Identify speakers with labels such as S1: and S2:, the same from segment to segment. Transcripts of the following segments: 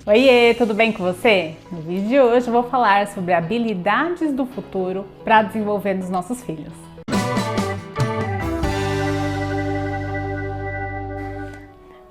S1: Oiê, tudo bem com você? No vídeo de hoje eu vou falar sobre habilidades do futuro para desenvolver nos nossos filhos.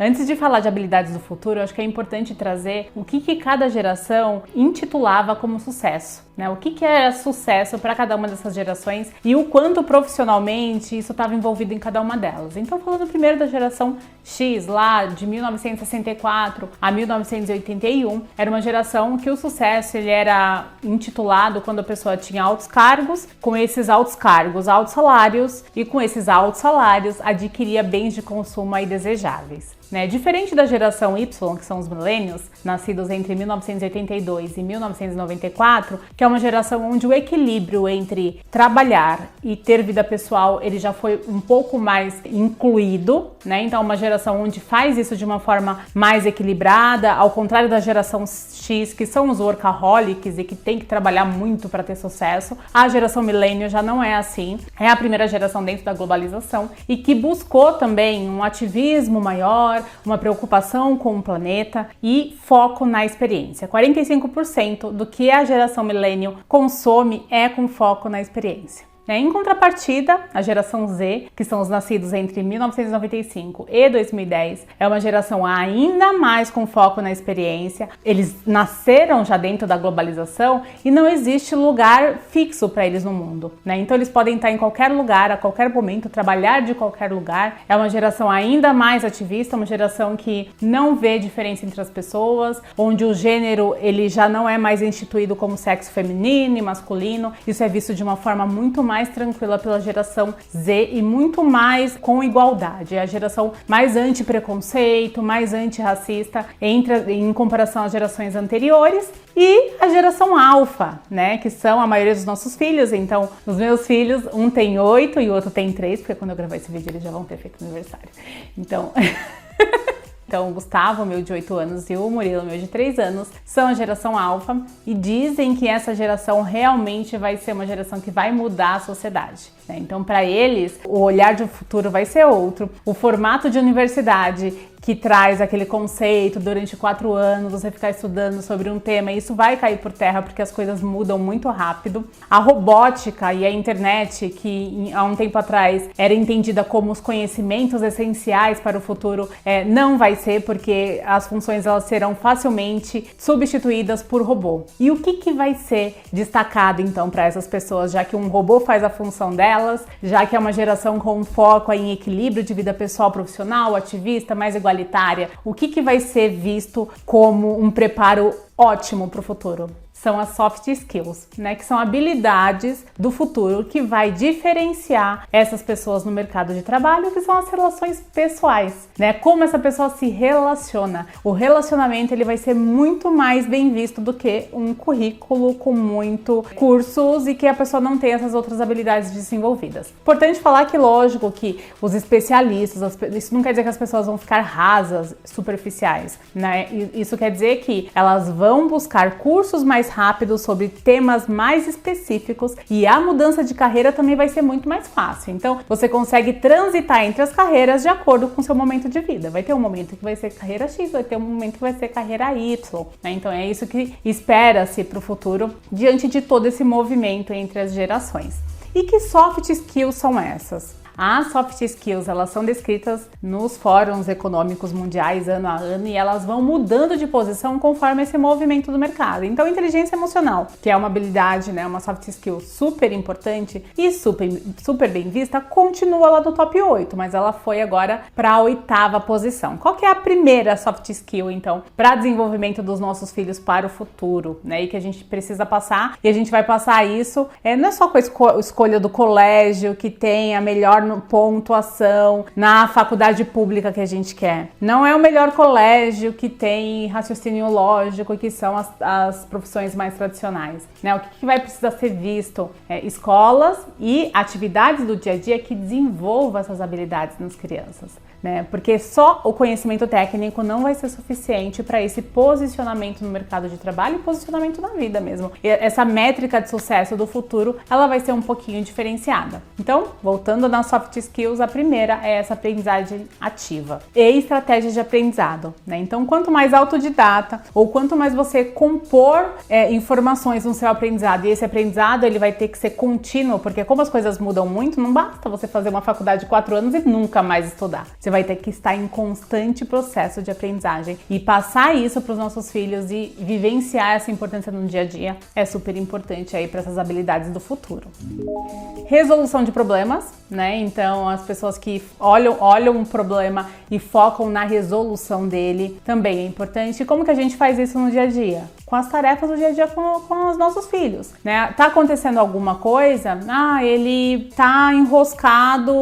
S1: Antes de falar de habilidades do futuro, eu acho que é importante trazer o que cada geração intitulava como sucesso, né? O que era sucesso para cada uma dessas gerações e o quanto profissionalmente isso estava envolvido em cada uma delas. Então, falando primeiro da geração X, lá de 1964 a 1981, era uma geração que o sucesso ele era intitulado quando a pessoa tinha altos cargos, com esses altos cargos, altos salários, e com esses altos salários adquiria bens de consumo aí desejáveis. Diferente da geração Y, que são os millennials, nascidos entre 1982 e 1994, que é uma geração onde o equilíbrio entre trabalhar e ter vida pessoal ele já foi um pouco mais incluído, né? Então uma geração onde faz isso de uma forma mais equilibrada, ao contrário da geração X, que são os workaholics e que tem que trabalhar muito para ter sucesso. A geração millennial já não é assim, é a primeira geração dentro da globalização e que buscou também um ativismo maior, uma preocupação com o planeta e foco na experiência. 45% do que a geração millennial consome é com foco na experiência. Em contrapartida, a geração Z, que são os nascidos entre 1995 e 2010, é uma geração ainda mais com foco na experiência. Eles nasceram já dentro da globalização e não existe lugar fixo para eles no mundo, Então eles podem estar em qualquer lugar, a qualquer momento, trabalhar de qualquer lugar. É uma geração ainda mais ativista, uma geração que não vê diferença entre as pessoas, onde o gênero ele já não é mais instituído como sexo feminino e masculino. Isso é visto de uma forma muito mais tranquila pela geração Z e muito mais com igualdade. É a geração mais anti-preconceito, mais antirracista em comparação às gerações anteriores. E a geração alfa, que são a maioria dos nossos filhos. Então, os meus filhos, um tem 8 e o outro tem 3, porque quando eu gravar esse vídeo eles já vão ter feito aniversário. Então... Então, o Gustavo, meu de 8 anos, e o Murilo, meu de 3 anos, são a geração alfa e dizem que essa geração realmente vai ser uma geração que vai mudar a sociedade. Então, para eles, o olhar de futuro vai ser outro. O formato de universidade que traz aquele conceito durante 4 anos, você ficar estudando sobre um tema, isso vai cair por terra porque as coisas mudam muito rápido. A robótica e a internet, que há um tempo atrás era entendida como os conhecimentos essenciais para o futuro, não vai ser, porque as funções elas serão facilmente substituídas por robô. E o que vai ser destacado então para essas pessoas, já que um robô faz a função delas, já que é uma geração com foco em equilíbrio de vida pessoal, profissional, ativista, mais igualitária? O que vai ser visto como um preparo ótimo para o futuro? São as soft skills, que são habilidades do futuro que vai diferenciar essas pessoas no mercado de trabalho, que são as relações pessoais, Como essa pessoa se relaciona. O relacionamento ele vai ser muito mais bem visto do que um currículo com muito cursos e que a pessoa não tem essas outras habilidades desenvolvidas. Importante falar que, lógico, que os especialistas, isso não quer dizer que as pessoas vão ficar rasas, superficiais, Isso quer dizer que elas vão buscar cursos mais rápidos sobre temas mais específicos e a mudança de carreira também vai ser muito mais fácil. Então, você consegue transitar entre as carreiras de acordo com o seu momento de vida. Vai ter um momento que vai ser carreira X, vai ter um momento que vai ser carreira Y, Então, é isso que espera-se para o futuro diante de todo esse movimento entre as gerações. E que soft skills são essas? As soft skills, elas são descritas nos fóruns econômicos mundiais ano a ano e elas vão mudando de posição conforme esse movimento do mercado. Então, inteligência emocional, que é uma habilidade, uma soft skill super importante e super bem vista, continua lá no top 8, mas ela foi agora para a 8ª posição. Qual que é a primeira soft skill, então, para desenvolvimento dos nossos filhos para o futuro, E que a gente precisa passar, e a gente vai passar isso, não é só com a escolha do colégio que tem a melhor pontuação na faculdade pública que a gente quer. Não é o melhor colégio que tem raciocínio lógico, que são as profissões mais tradicionais. O que vai precisar ser visto? Escolas e atividades do dia a dia que desenvolvam essas habilidades nas crianças. né? Porque só o conhecimento técnico não vai ser suficiente para esse posicionamento no mercado de trabalho e posicionamento na vida mesmo. E essa métrica de sucesso do futuro, ela vai ser um pouquinho diferenciada. Então, voltando nas soft skills, a primeira é essa aprendizagem ativa e estratégias de aprendizado, né? Então, quanto mais autodidata ou quanto mais você compor informações no seu aprendizado, e esse aprendizado ele vai ter que ser contínuo, porque como as coisas mudam muito, não basta você fazer uma faculdade de 4 anos e nunca mais estudar. Você vai ter que estar em constante processo de aprendizagem e passar isso para os nossos filhos e vivenciar essa importância no dia a dia é super importante aí para essas habilidades do futuro. Resolução de problemas, né? Então, as pessoas que olham um problema e focam na resolução dele também é importante. E como que a gente faz isso no dia a dia? Com as tarefas do dia a dia com os nossos filhos, né? Tá acontecendo alguma coisa, ele tá enroscado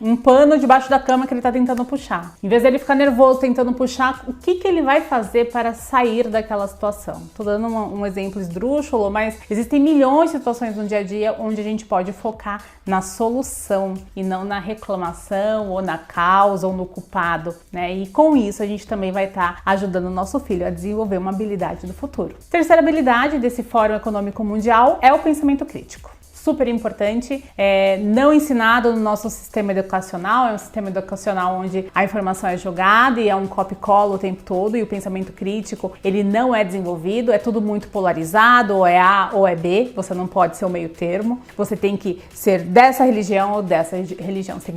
S1: um pano debaixo da cama que ele tá tentando puxar. Em vez dele ficar nervoso tentando puxar, o que ele vai fazer para sair daquela situação? Tô dando um exemplo esdrúxulo, mas existem milhões de situações no dia a dia onde a gente pode focar na solução e não na reclamação ou na causa ou no culpado, né? E com isso a gente também vai estar ajudando o nosso filho a desenvolver uma habilidade do futuro. Terceira habilidade desse Fórum Econômico Mundial é o pensamento crítico. Super importante, não ensinado no nosso sistema educacional, é um sistema educacional onde a informação é jogada e é um copy-cola o tempo todo e o pensamento crítico, ele não é desenvolvido, é tudo muito polarizado, ou é A ou é B, você não pode ser o meio termo, você tem que ser dessa religião ou dessa religião, você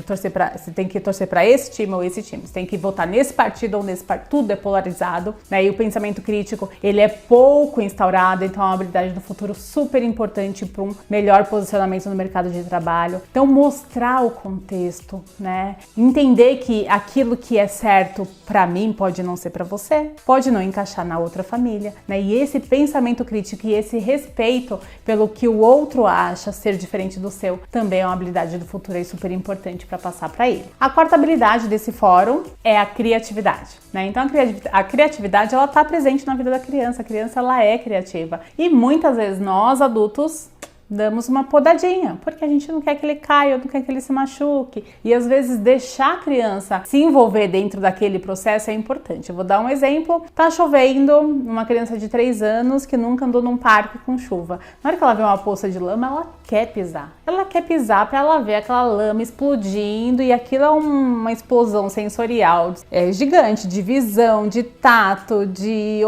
S1: tem que torcer para esse time ou esse time, você tem que votar nesse partido ou nesse partido, tudo é polarizado, né? E o pensamento crítico, ele é pouco instaurado, então é uma habilidade do futuro super importante para um melhor posicionamento no mercado de trabalho. Então, mostrar o contexto, né? Entender que aquilo que é certo para mim pode não ser para você, pode não encaixar na outra família, né? E esse pensamento crítico e esse respeito pelo que o outro acha ser diferente do seu também é uma habilidade do futuro e super importante para passar para ele. A quarta habilidade desse fórum é a criatividade, né? Então, a criatividade ela está presente na vida da criança. A criança ela é criativa e muitas vezes nós adultos damos uma podadinha, porque a gente não quer que ele caia, não quer que ele se machuque. E às vezes deixar a criança se envolver dentro daquele processo é importante. Eu vou dar um exemplo. Tá chovendo, uma criança de 3 anos que nunca andou num parque com chuva. Na hora que ela vê uma poça de lama, ela quer pisar. Ela quer pisar para ela ver aquela lama explodindo e aquilo é uma explosão sensorial gigante, de visão, de tato, de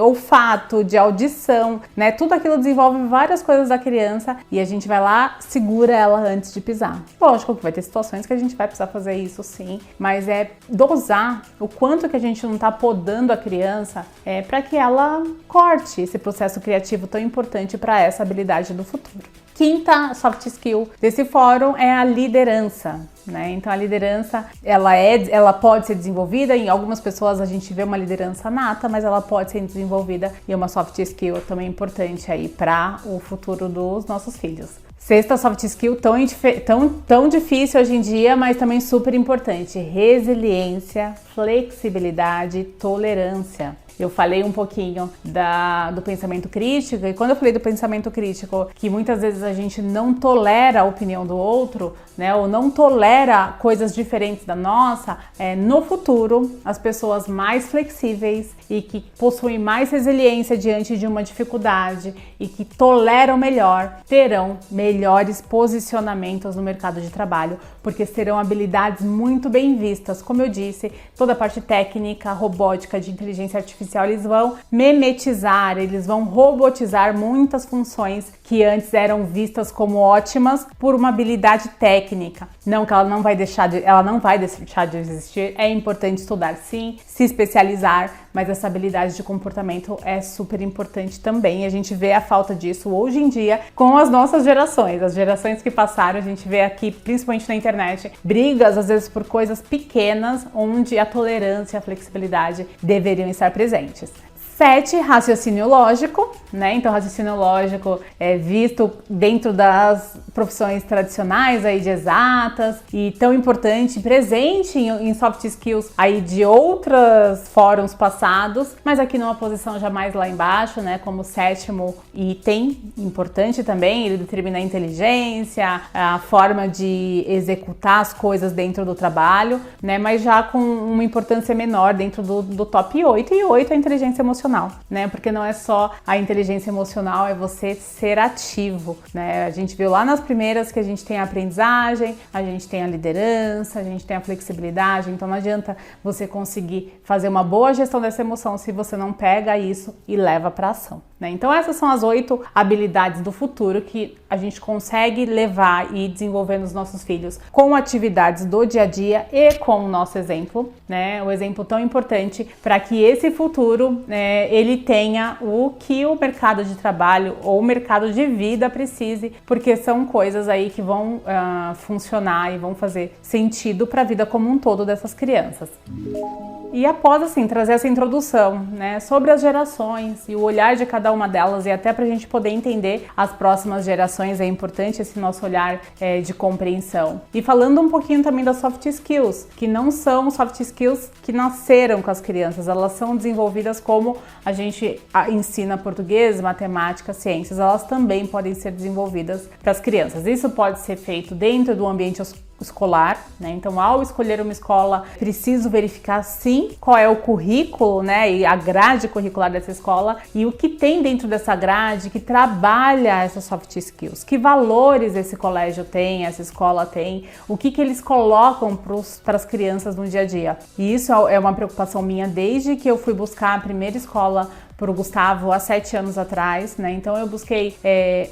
S1: olfato, de audição, né? Tudo aquilo desenvolve várias coisas da criança e a gente vai lá, segura ela antes de pisar. Lógico que vai ter situações que a gente vai precisar fazer isso sim, mas é dosar o quanto que a gente não tá podando a criança para que ela corte esse processo criativo tão importante para essa habilidade do futuro. Quinta soft skill desse fórum é a liderança, né? Então a liderança ela pode ser desenvolvida. Em algumas pessoas a gente vê uma liderança nata, mas ela pode ser desenvolvida e é uma soft skill também importante aí para o futuro dos nossos filhos. Sexta soft skill tão difícil hoje em dia, mas também super importante: resiliência, flexibilidade, tolerância. Eu falei um pouquinho do pensamento crítico, e quando eu falei do pensamento crítico, que muitas vezes a gente não tolera a opinião do outro, né, ou não tolera coisas diferentes da nossa, no futuro, as pessoas mais flexíveis e que possuem mais resiliência diante de uma dificuldade e que toleram melhor, terão melhores posicionamentos no mercado de trabalho, porque serão habilidades muito bem vistas. Como eu disse, toda a parte técnica, robótica, de inteligência artificial, eles vão memetizar, eles vão robotizar muitas funções que antes eram vistas como ótimas por uma habilidade técnica. Não que ela não vai deixar de existir, é importante estudar sim, se especializar, mas essa habilidade de comportamento é super importante também. A gente vê a falta disso hoje em dia com as nossas gerações, as gerações que passaram. A gente vê aqui, principalmente na internet, brigas às vezes por coisas pequenas, onde a tolerância e a flexibilidade deveriam estar presentes. 7, raciocínio lógico, né? Então, raciocínio lógico é visto dentro das profissões tradicionais aí de exatas e tão importante, presente em soft skills aí de outros fóruns passados, mas aqui numa posição já mais lá embaixo, né? Como 7º item, importante também, ele determina a inteligência, a forma de executar as coisas dentro do trabalho, né? Mas já com uma importância menor dentro do top 8, e 8 é a inteligência emocional, né? Porque não é só a inteligência emocional, é você ser ativo, né? A gente viu lá nas primeiras que a gente tem a aprendizagem, a gente tem a liderança, a gente tem a flexibilidade, então não adianta você conseguir fazer uma boa gestão dessa emoção se você não pega isso e leva para ação, né? Então essas são as 8 habilidades do futuro que a gente consegue levar e desenvolver nos nossos filhos com atividades do dia a dia e com o nosso exemplo, né? O exemplo tão importante para que esse futuro, ele tenha o que o mercado de trabalho ou o mercado de vida precise, porque são coisas aí que vão funcionar e vão fazer sentido para a vida como um todo dessas crianças. E após, assim, trazer essa introdução, né, sobre as gerações e o olhar de cada uma delas, e até para a gente poder entender as próximas gerações, é importante esse nosso olhar de compreensão. E falando um pouquinho também das soft skills, que não são soft skills que nasceram com as crianças, elas são desenvolvidas como a gente ensina português, matemática, ciências, elas também podem ser desenvolvidas para as crianças. Isso pode ser feito dentro do ambiente escolar, né? Então, ao escolher uma escola, preciso verificar sim qual é o currículo, né, e a grade curricular dessa escola e o que tem dentro dessa grade que trabalha essas soft skills, que valores esse colégio tem, essa escola tem, o que eles colocam para as crianças no dia a dia. E isso é uma preocupação minha desde que eu fui buscar a primeira escola para o Gustavo há 7 anos atrás, né? Então eu busquei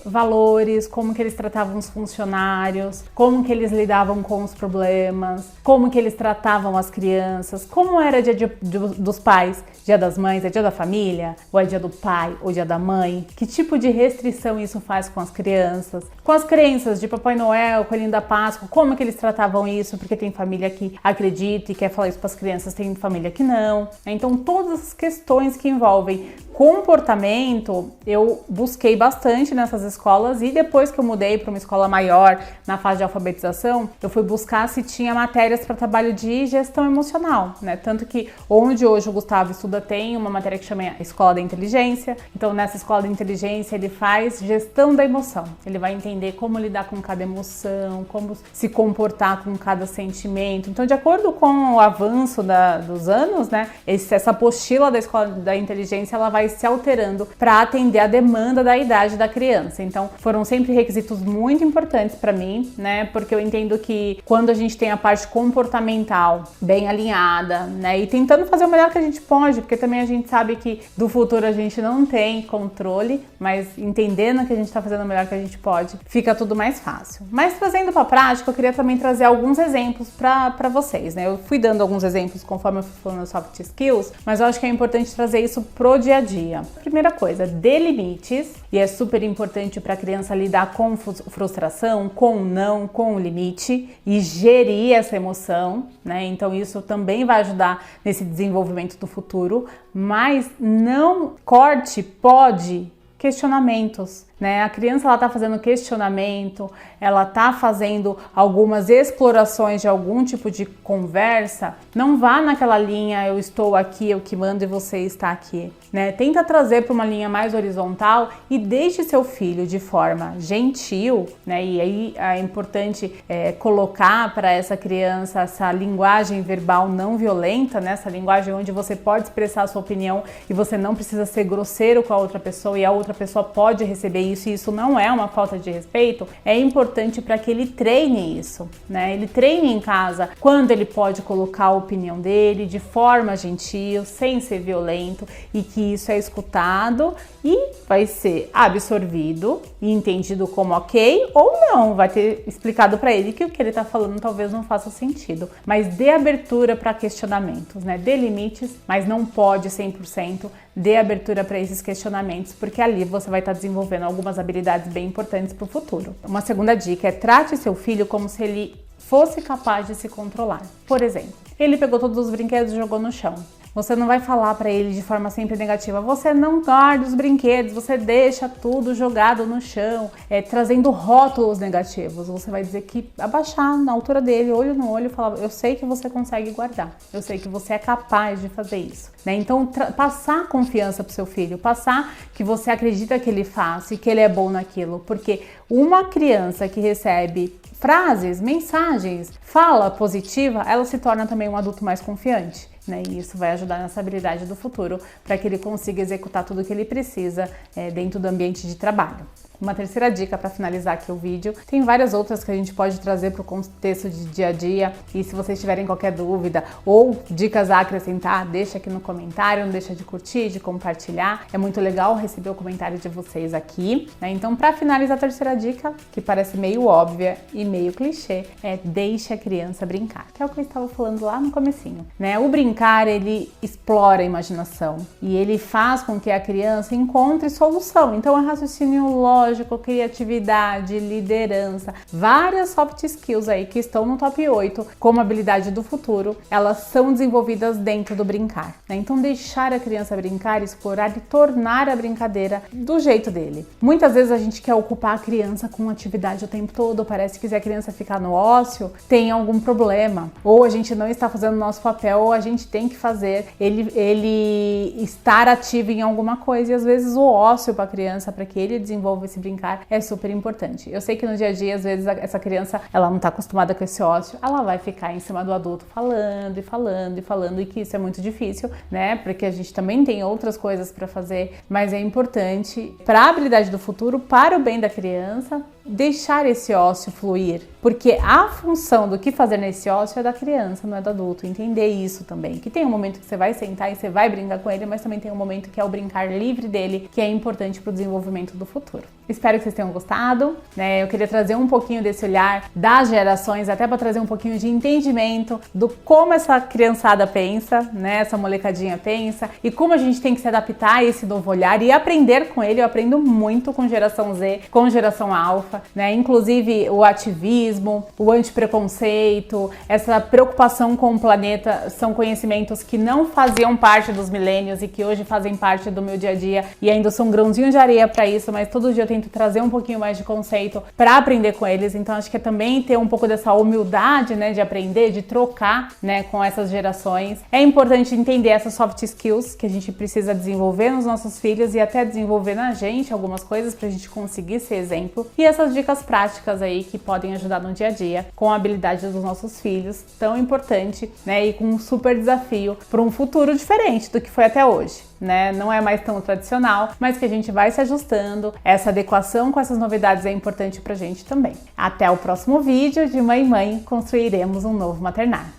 S1: valores, como que eles tratavam os funcionários, como que eles lidavam com os problemas, como que eles tratavam as crianças, como era dia dos pais, dia das mães, é dia da família, ou é dia do pai, ou dia da mãe, que tipo de restrição isso faz com as crianças, com as crenças de Papai Noel, Coelhinho da Páscoa, como que eles tratavam isso, porque tem família que acredita e quer falar isso para as crianças, tem família que não. Então todas as questões que envolvem comportamento, eu busquei bastante nessas escolas e depois que eu mudei para uma escola maior, na fase de alfabetização, eu fui buscar se tinha matérias para trabalho de gestão emocional, né? Tanto que onde hoje o Gustavo estuda tem uma matéria que chama Escola da Inteligência. Então, nessa Escola da Inteligência, ele faz gestão da emoção. Ele vai entender como lidar com cada emoção, como se comportar com cada sentimento. Então, de acordo com o avanço dos anos, né? Essa apostila da Escola da Inteligência, ela vai se alterando para atender a demanda da idade da criança. Então, foram sempre requisitos muito importantes para mim, né? Porque eu entendo que quando a gente tem a parte comportamental bem alinhada, né? E tentando fazer o melhor que a gente pode, porque também a gente sabe que do futuro a gente não tem controle, mas entendendo que a gente está fazendo o melhor que a gente pode, fica tudo mais fácil. Mas trazendo para a prática, eu queria também trazer alguns exemplos para vocês, né? Eu fui dando alguns exemplos conforme eu fui falando soft skills, mas eu acho que é importante trazer isso pro dia a dia. Primeira coisa, dê limites, e é super importante para a criança lidar com frustração, com não, com o limite e gerir essa emoção, né? Então isso também vai ajudar nesse desenvolvimento do futuro, mas não corte, pode, questionamentos, né? A criança ela tá fazendo questionamento, ela tá fazendo algumas explorações de algum tipo de conversa, não vá naquela linha eu estou aqui, eu que mando e você está aqui, né? Tenta trazer para uma linha mais horizontal e deixe seu filho de forma gentil, né? E aí é importante colocar para essa criança essa linguagem verbal não violenta, né? Essa linguagem onde você pode expressar a sua opinião e você não precisa ser grosseiro com a outra pessoa e a outra pessoa pode receber isso, e isso não é uma falta de respeito. É importante para que ele treine isso, né? Ele treine em casa quando ele pode colocar a opinião dele de forma gentil, sem ser violento, e que isso é escutado e vai ser absorvido e entendido como ok ou não. Vai ter explicado para ele que o que ele está falando talvez não faça sentido, mas dê abertura para questionamentos, né? Dê limites, mas não pode 100%. Dê abertura para esses questionamentos, porque ali você vai estar desenvolvendo algumas habilidades bem importantes para o futuro. Uma segunda dica é trate seu filho como se ele fosse capaz de se controlar. Por exemplo, ele pegou todos os brinquedos e jogou no chão. Você não vai falar para ele de forma sempre negativa, você não guarda os brinquedos, você deixa tudo jogado no chão, trazendo rótulos negativos. Você vai dizer que abaixar na altura dele, olho no olho, e falar, eu sei que você consegue guardar, eu sei que você é capaz de fazer isso, né? Então, passar confiança pro seu filho, passar que você acredita que ele faz e que ele é bom naquilo, porque uma criança que recebe frases, mensagens, fala positiva, ela se torna também um adulto mais confiante, né? E isso vai ajudar nessa habilidade do futuro para que ele consiga executar tudo o que ele precisa dentro do ambiente de trabalho. Uma terceira dica para finalizar aqui o vídeo, tem várias outras que a gente pode trazer para o contexto de dia a dia, e se vocês tiverem qualquer dúvida ou dicas a acrescentar, deixa aqui no comentário, não deixa de curtir, de compartilhar, é muito legal receber o comentário de vocês aqui, né? Então, para finalizar a terceira dica, que parece meio óbvia e meio clichê, deixe a criança brincar, que é o que eu estava falando lá no comecinho, né? O brincar, ele explora a imaginação e ele faz com que a criança encontre solução, então é raciocínio lógico, criatividade, liderança, várias soft skills aí que estão no top 8 como habilidade do futuro, elas são desenvolvidas dentro do brincar, né? Então deixar a criança brincar, explorar e tornar a brincadeira do jeito dele. Muitas vezes a gente quer ocupar a criança com atividade o tempo todo, parece que se a criança ficar no ócio, tem algum problema, ou a gente não está fazendo o nosso papel, ou a gente tem que fazer ele estar ativo em alguma coisa, e às vezes o ócio para a criança, para que ele desenvolva esse brincar, é super importante. Eu sei que no dia a dia, às vezes, essa criança, ela não está acostumada com esse ócio, ela vai ficar em cima do adulto falando e falando e falando, e que isso é muito difícil, né? Porque a gente também tem outras coisas para fazer, mas é importante para a habilidade do futuro, para o bem da criança, deixar esse ócio fluir, porque a função do que fazer nesse ócio é da criança, não é do adulto. Entender isso também, que tem um momento que você vai sentar e você vai brincar com ele, mas também tem um momento que é o brincar livre dele, que é importante para o desenvolvimento do futuro. Espero que vocês tenham gostado, né? Eu queria trazer um pouquinho desse olhar das gerações, até para trazer um pouquinho de entendimento do como essa criançada pensa, né? Essa molecadinha pensa, e como a gente tem que se adaptar a esse novo olhar e aprender com ele. Eu aprendo muito com geração Z, com geração alfa, né? Inclusive o ativismo, o antipreconceito, essa preocupação com o planeta são conhecimentos que não faziam parte dos milênios e que hoje fazem parte do meu dia a dia, e ainda sou um grãozinho de areia para isso, mas todo dia eu tento trazer um pouquinho mais de conceito para aprender com eles. Então acho que é também ter um pouco dessa humildade, né, de aprender, de trocar, né, com essas gerações. É importante entender essas soft skills que a gente precisa desenvolver nos nossos filhos e até desenvolver na gente algumas coisas para a gente conseguir ser exemplo, e essas dicas práticas aí que podem ajudar no dia a dia com a habilidade dos nossos filhos, tão importante, né, e com um super desafio para um futuro diferente do que foi até hoje, né? Não é mais tão tradicional, mas que a gente vai se ajustando. Essa adequação com essas novidades é importante pra gente também. Até o próximo vídeo de Mãe Mãe, construiremos um novo maternar.